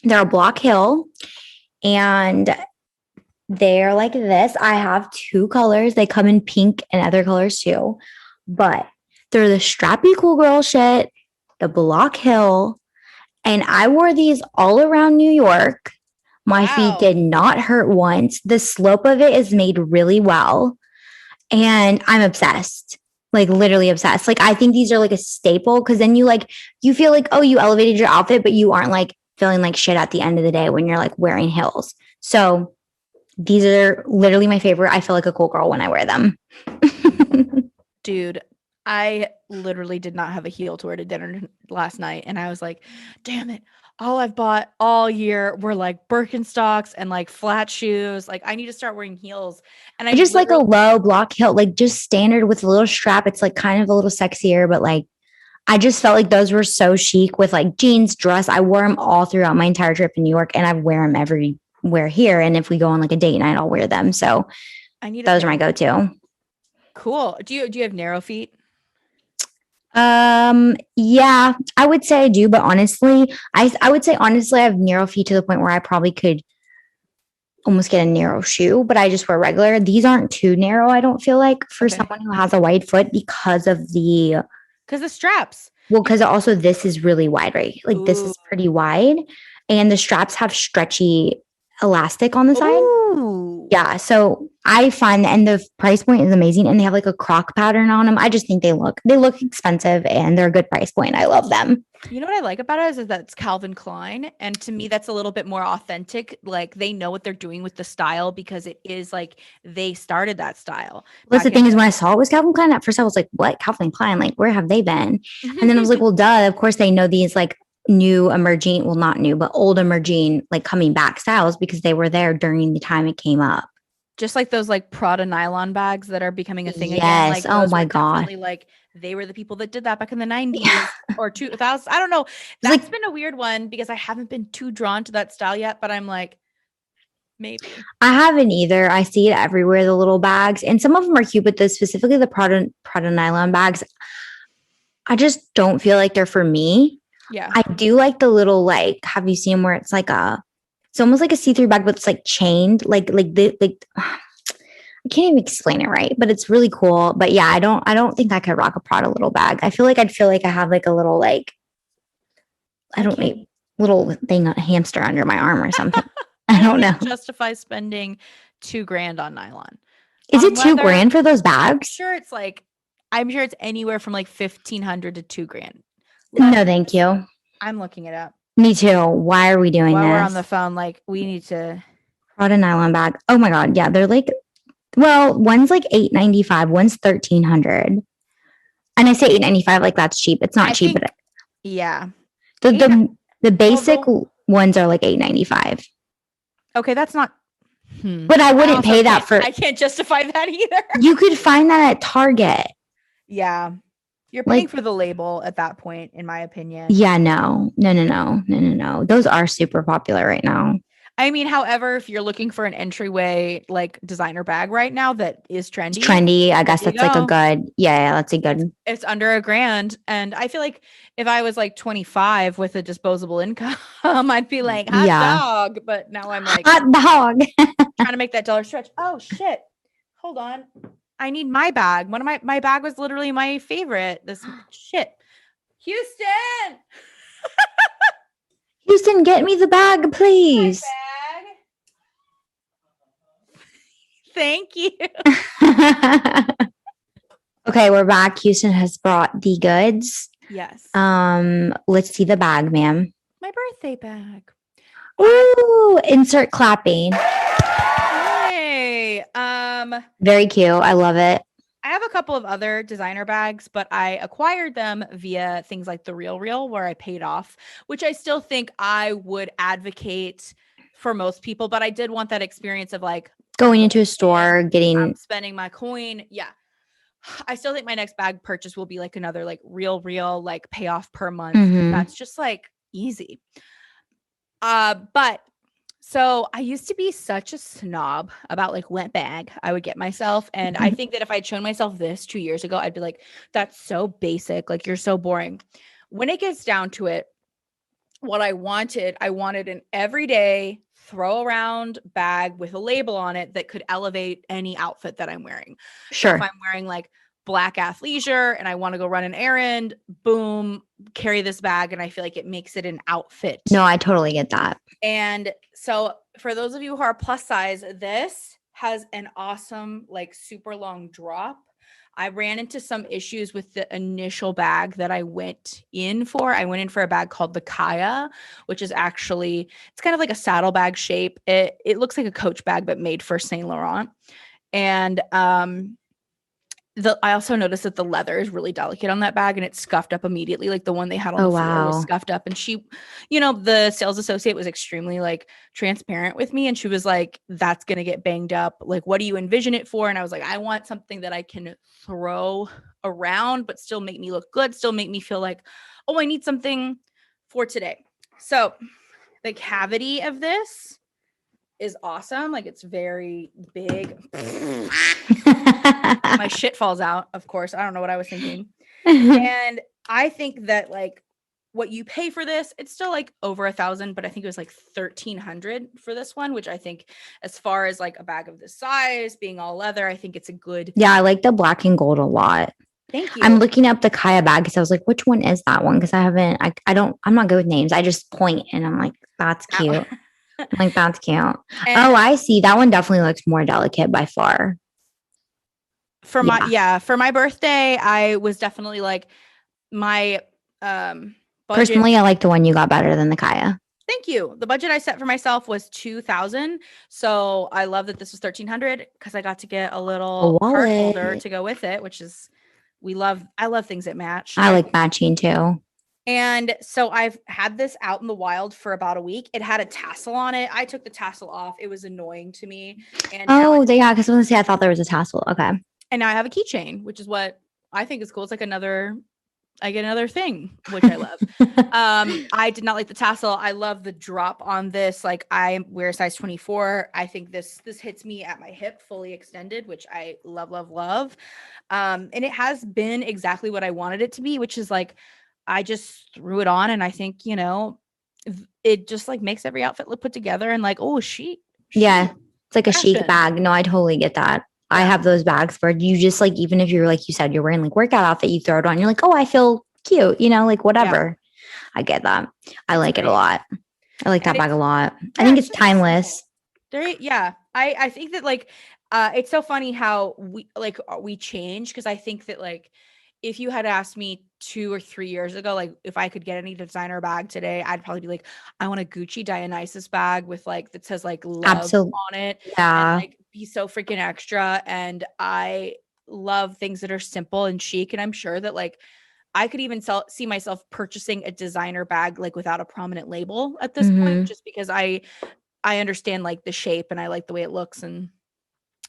They're a block heel and they're like this. I have 2 colors. They come in pink and other colors too. But they're the strappy cool girl shit, the block heel. And I wore these all around New York. My feet did not hurt once. The slope of it is made really well. And I'm obsessed. Like literally obsessed. Like I think these are like a staple because then you feel like, oh, you elevated your outfit, but you aren't like feeling like shit at the end of the day when you're like wearing heels. So these are literally my favorite. I feel like a cool girl when I wear them. Dude, I literally did not have a heel to wear to dinner last night. And I was like, damn it. All I've bought all year were like Birkenstocks and like flat shoes. Like I need to start wearing heels. And I just like a low block heel, like just standard with a little strap. It's like kind of a little sexier, but like I just felt like those were so chic with like jeans, dress. I wore them all throughout my entire trip in New York, and I wear them everywhere here. And if we go on like a date night, I'll wear them. So those are my go-to. Cool. Do you have narrow feet? Yeah, I would say I do, but honestly, I would say honestly, I have narrow feet to the point where I probably could almost get a narrow shoe, but I just wear regular. These aren't too narrow, I don't feel like, for someone who has a wide foot because the straps. Well, because also this is really wide, right? Like Ooh. This is pretty wide, and the straps have stretchy elastic on the side. Ooh. Yeah, so I find and the price point is amazing, and they have like a croc pattern on them. I just think they look expensive, and they're a good price point. I love them. You know what I like about it is that it's Calvin Klein, and to me that's a little bit more authentic. Like they know what they're doing with the style because it is like they started that style. Well, the thing is, when I saw it was Calvin Klein, at first I was like, "What, Calvin Klein? Like, where have they been?" And then I was like, "Well, duh! Of course they know these like new emerging, well, not new, but old emerging, like coming back styles because they were there during the time it came up." Just like those like Prada nylon bags that are becoming a thing again. Like, oh my god! Like they were the people that did that back in the 90s or 2000. I don't know. That's been a weird one because I haven't been too drawn to that style yet, but I'm like, maybe. I haven't either. I see it everywhere, the little bags, and some of them are cute, but specifically the Prada nylon bags, I just don't feel like they're for me. Yeah. I do like the little, like, have you seen where it's like it's almost like a see-through bag, but it's like chained, like I can't even explain it right, but it's really cool. But yeah, I don't think I could rock a Prada little bag. I feel like I'd feel like I have like a little, like, I don't know, little thing, a hamster under my arm or something. I don't know. Justify spending $2,000 on nylon. Is it $2,000 for those bags? I'm sure it's anywhere from like $1,500 to $2,000. No, thank you. I'm looking it up. Me too. Why are we doing this? While we're on the phone, like we need to. Prada nylon bag. Oh my god, yeah, they're like, well, one's like $895, one's $1,300, and I say $895 like that's cheap. It's not cheap, but yeah, the basic ones are like $895. Okay, that's not. But I wouldn't pay that for. I can't justify that either. You could find that at Target. Yeah. You're paying for the label at that point, in my opinion. Yeah, no. Those are super popular right now. I mean, however, if you're looking for an entryway, like designer bag right now that is trendy. It's trendy. I guess that's like a good, that's a good. It's under $1,000. And I feel like if I was like 25 with a disposable income, I'd be like, hot dog. But now I'm like, hot dog. trying to make that dollar stretch. Oh, shit. Hold on. I need my bag. One of my bag was literally my favorite. This shit. Houston. Houston, get me the bag, please. My bag. Thank you. Okay, we're back. Houston has brought the goods. Yes. Let's see the bag, ma'am. My birthday bag. Ooh, insert clapping. Hey. Very cute. I love it. I have a couple of other designer bags, but I acquired them via things like The RealReal, where I paid off, which I still think I would advocate for most people. But I did want that experience of like going into a store, getting spending my coin. Yeah. I still think my next bag purchase will be like another like RealReal, like payoff per month. Mhm. That's just like easy. But so I used to be such a snob about like what bag I would get myself. And I think that if I'd shown myself this 2 years ago, I'd be like, that's so basic. Like, you're so boring. When it gets down to it, what I wanted an everyday throw around bag with a label on it that could elevate any outfit that I'm wearing. Sure. So if I'm wearing like black athleisure and I want to go run an errand, boom, carry this bag. And I feel like it makes it an outfit. No, I totally get that. And so for those of you who are plus size, this has an awesome, like super long drop. I ran into some issues with the initial bag that I went in for. I went in for a bag called the Kaya, which is actually, it's kind of like a saddlebag shape. It looks like a Coach bag, but made for Saint Laurent. And I also noticed that the leather is really delicate on that bag and it's scuffed up immediately. Like the one they had on the floor was scuffed up. And she, the sales associate was extremely like transparent with me. And she was like, that's going to get banged up. Like, what do you envision it for? And I was like, I want something that I can throw around, but still make me look good. Still make me feel like, oh, I need something for today. So the cavity of this is awesome. Like, it's very big. My shit falls out, of course. I don't know what I was thinking. And I think that like what you pay for this, it's still like over $1,000, but I think it was like $1,300 for this one, which I think as far as like a bag of this size being all leather, I think it's a good. Yeah, I like the black and gold a lot. Thank you. I'm looking up the Kaya bag because I was like, which one is that one? Because I'm not good with names. I just point and I'm like, that's cute. Like, that's cute. Oh, I see. That one definitely looks more delicate by far. For my birthday, I was definitely like my budget. Personally, I like the one you got better than the Kaya. Thank you. The budget I set for myself was $2,000. So I love that this was $1,300 because I got to get a little card holder to go with it, which is I love things that match. I like matching too. And so I've had this out in the wild for about a week. It had a tassel on it. I took the tassel off. It was annoying to me. And because I thought there was a tassel. Okay. And now I have a keychain, which is what I think is cool. It's like I get another thing, which I love. I did not like the tassel. I love the drop on this. Like, I wear a size 24. I think this hits me at my hip fully extended, which I love, love, love. And it has been exactly what I wanted it to be, which is like, I just threw it on and I think, it just like makes every outfit look put together and like, oh, chic. Yeah. It's like a chic bag. No, I totally get that. I have those bags where you just like, even if you're like you said, you're wearing like workout outfit, you throw it on, you're like, oh, I feel cute, like whatever. Yeah. I get that. I like it a lot. I like that bag a lot. I think it's timeless. I think that like, it's so funny how we change. Cause I think that like, if you had asked me 2 or 3 years ago, like if I could get any designer bag today, I'd probably be like, I want a Gucci Dionysus bag with like, that says like love on it. Yeah. And, like, be so freaking extra. And I love things that are simple and chic. And I'm sure that like, I could even see myself purchasing a designer bag, like without a prominent label at this point, just because I understand like the shape and I like the way it looks and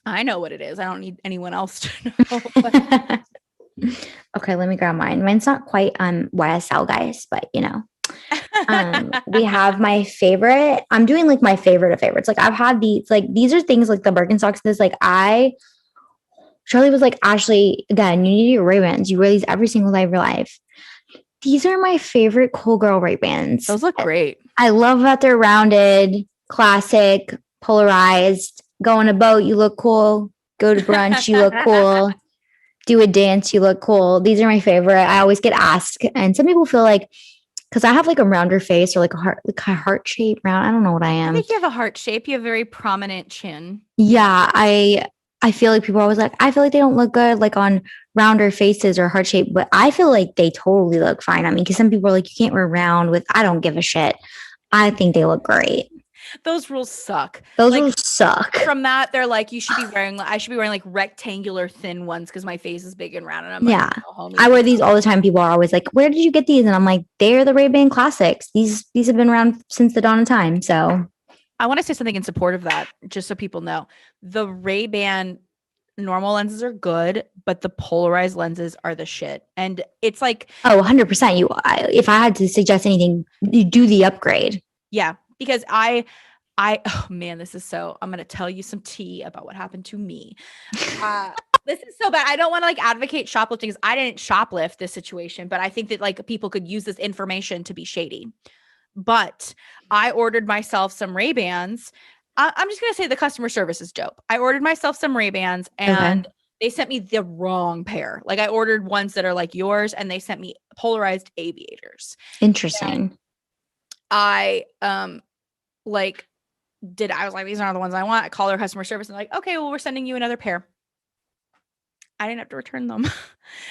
I know what it is. I don't need anyone else to know. Okay, let me grab mine. Mine's not quite YSL, guys, but we have my favorite. I'm doing like my favorite of favorites. Like, I've had these, like, these are things like the Birkenstocks. This, like, Charlie was like, Ashley, again, you need your Ray-Bans. You wear these every single day of your life. These are my favorite cool girl Ray-Bans. Those look great. I love that they're rounded, classic, polarized. Go on a boat, you look cool. Go to brunch, you look cool. Do a dance, you look cool. These are my favorite. I always get asked, and some people feel like because I have like a rounder face or like a heart shape round. I don't know what I I am. think you have a heart shape. You have a very prominent chin. Yeah, I feel like people are always like, I feel like they don't look good like on rounder faces or heart shape, but I feel like they totally look fine on me because some people are like, you can't wear round with. I don't give a shit. I think they look great. Those rules suck. Those like, rules suck. From that, they're like, I should be wearing like rectangular thin ones because my face is big and round. And I'm Yeah. like, oh, homie. I wear these all the time. People are always like, where did you get these? And I'm like, they're the Ray-Ban classics. These have been around since the dawn of time. So I want to say something in support of that, just so people know. The Ray-Ban normal lenses are good, but the polarized lenses are the shit. And it's like, oh, 100%. If I had to suggest anything, you do the upgrade. Yeah, because oh man, this is so, I'm going to tell you some tea about what happened to me. This is so bad. I don't want to like advocate shoplifting because I didn't shoplift this situation, but I think that like people could use this information to be shady. But I ordered myself some Ray-Bans. I'm just going to say the customer service is dope. I ordered myself some Ray-Bans and they sent me the wrong pair. Like I ordered ones that are like yours and they sent me polarized aviators. Interesting. And I like I was like, these aren't the ones I want. I called their customer service and like, okay, well, we're sending you another pair. I didn't have to return them.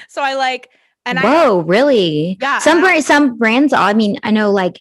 So I like, and really? Yeah. Some brands, I mean, I know like,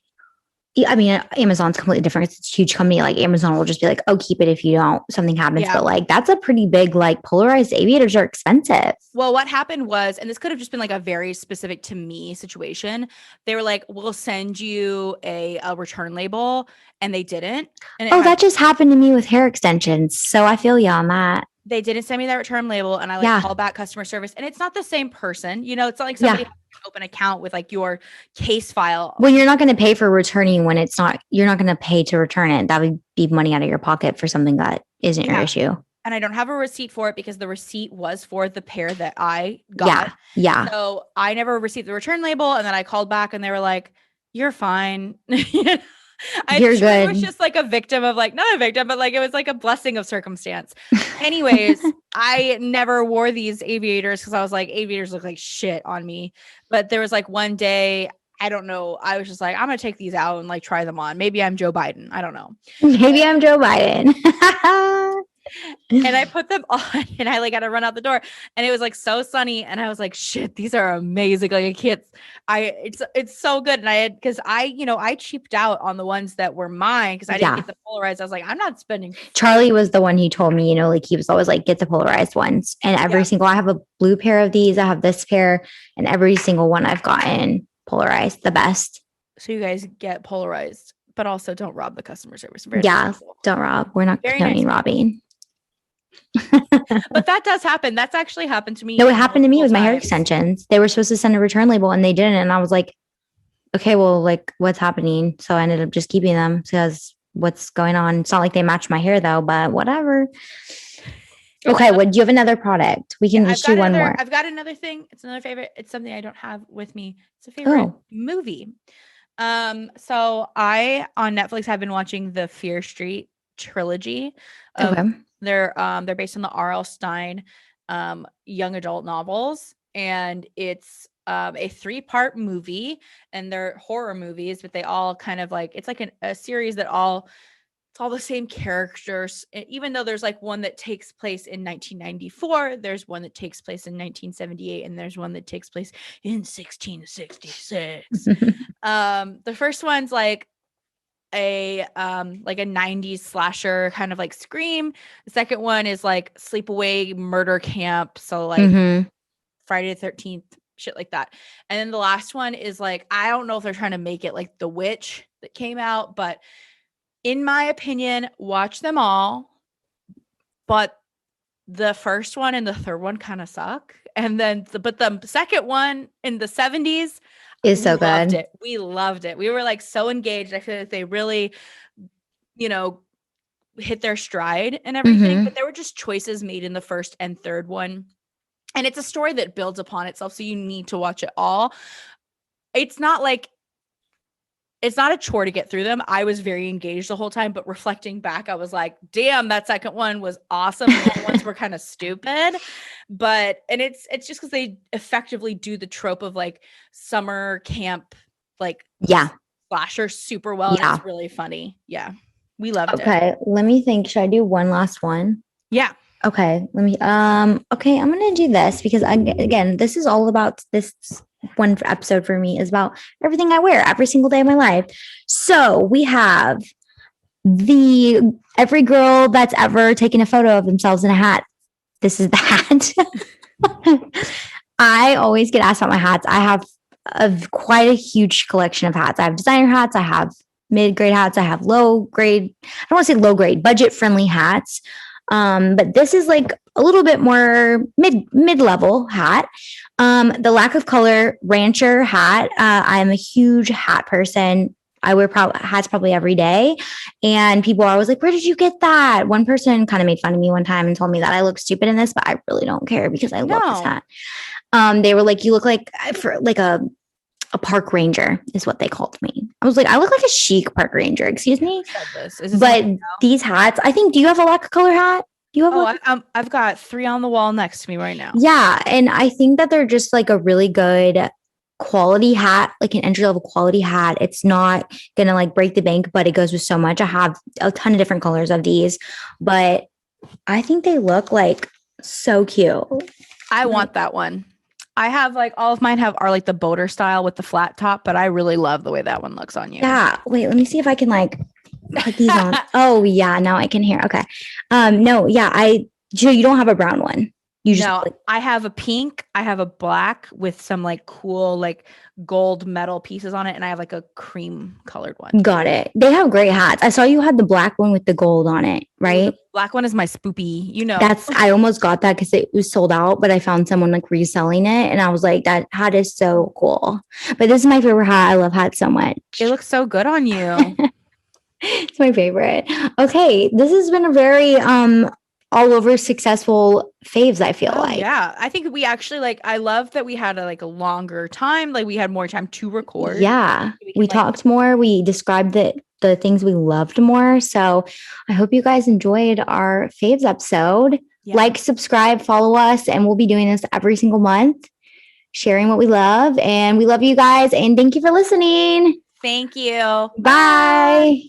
I mean, Amazon's completely different. It's a huge company. Like Amazon will just be like, oh, keep it if you don't, something happens. Yeah. But like, that's a pretty big, like polarized aviators are expensive. Well, what happened was, and this could have just been like a very specific to me situation. They were like, we'll send you a return label. And they didn't. And that just happened to me with hair extensions. So I feel you on that. They didn't send me that return label and I called back customer service and it's not the same person. You know, it's not like somebody has an open account with like your case file. Well, you're not going to pay for returning when you're not going to pay to return it. That would be money out of your pocket for something that isn't your issue. And I don't have a receipt for it because the receipt was for the pair that I got. Yeah. So I never received the return label. And then I called back and they were like, you're fine. You're good. It was just like a victim of like, not a victim, but like it was like a blessing of circumstance. Anyways, I never wore these aviators because I was like, aviators look like shit on me. But there was like one day, I don't know, I was just like, I'm going to take these out and like try them on. Maybe I'm Joe Biden. I don't know. Maybe I'm Joe Biden. And I put them on and I like got to run out the door and it was like so sunny and I was like, shit, these are amazing. Like it's so good. And cause I cheaped out on the ones that were mine cause I didn't get the polarized. I was like, I'm not spending. Charlie was the one who told me, like he was always like, get the polarized ones. And I have a blue pair of these. I have this pair and every single one I've gotten polarized, the best. So you guys get polarized, but also don't rob the customer service. Don't rob. We're not condoning robbing. But that does happen. That's actually happened to me. No, it happened to me with my hair extensions. They were supposed to send a return label and they didn't. And I was like, okay, well, like what's happening? So I ended up just keeping them because what's going on? It's not like they match my hair though, but whatever. Okay, do you have another product? We can just do one more. I've got another thing. It's another favorite. It's something I don't have with me. It's a favorite movie. So I on Netflix have been watching the Fear Street trilogy. They're based on the R.L. Stine young adult novels, and it's a 3-part movie, and they're horror movies, but they all kind of like it's like a series that it's all the same characters. Even though there's like one that takes place in 1994, there's one that takes place in 1978, and there's one that takes place in 1666. The first one's like a 90s slasher kind of like Scream. The second one is like sleepaway murder camp, so like Friday the 13th, shit like that. And then the last one is like, I don't know if they're trying to make it like The Witch that came out, but in my opinion, watch them all, but the first one and the third one kind of suck. And then the second one in the 70s is so good. We loved it. We were like so engaged. I feel like they really, hit their stride and everything, but there were just choices made in the first and third one. And it's a story that builds upon itself. So you need to watch it all. It's not like it's not a chore to get through them. I was very engaged the whole time, but reflecting back, I was like, damn, that second one was awesome. The other ones were kind of stupid. And it's just because they effectively do the trope of like summer camp, like slasher super well. And it's really funny. Yeah. We loved it. Okay. Let me think. Should I do one last one? Yeah. Okay. Let me, okay. I'm going to do this because again, this is all about this one episode for me is about everything I wear every single day of my life. So we have every girl that's ever taken a photo of themselves in a hat. This is the hat. I always get asked about my hats. I have quite a huge collection of hats. I have designer hats. I have mid-grade hats. I have low grade. I don't want to say low grade, budget friendly hats. But this is like a little bit more mid-level hat. The lack of color rancher hat. I'm a huge hat person. I wear hats probably every day. And people are always like, where did you get that? One person kind of made fun of me one time and told me that I look stupid in this, but I really don't care because I love this hat. They were like, you look like a park ranger is what they called me. I was like, I look like a chic park ranger. Excuse me. But these hats, I think, do you have a lack of color hat? I've got 3 on the wall next to me right now. Yeah. And I think that they're just like a really good quality hat, like an entry level quality hat. It's not going to like break the bank, but it goes with so much. I have a ton of different colors of these, but I think they look like so cute. I want that one. I have like all of mine are like the boater style with the flat top, but I really love the way that one looks on you. Yeah. Wait, let me see if I can like put these on. Oh yeah. Now I can hear. Okay. No. Yeah. So you don't have a brown one. I have a pink. I have a black with some like cool, like gold metal pieces on it. And I have like a cream colored one. Got it. They have great hats. I saw you had the black one with the gold on it, right? The black one is my spoopy, I almost got that because it was sold out, but I found someone like reselling it. And I was like, that hat is so cool. But this is my favorite hat. I love hats so much. It looks so good on you. It's my favorite. Okay. This has been a very, all over successful faves, I feel like. Yeah. I think we actually I love that we had a longer time. Like we had more time to record. Yeah. We talked more. We described the things we loved more. So I hope you guys enjoyed our faves episode. Yeah. Like, subscribe, follow us, and we'll be doing this every single month, sharing what we love. And we love you guys. And thank you for listening. Thank you. Bye.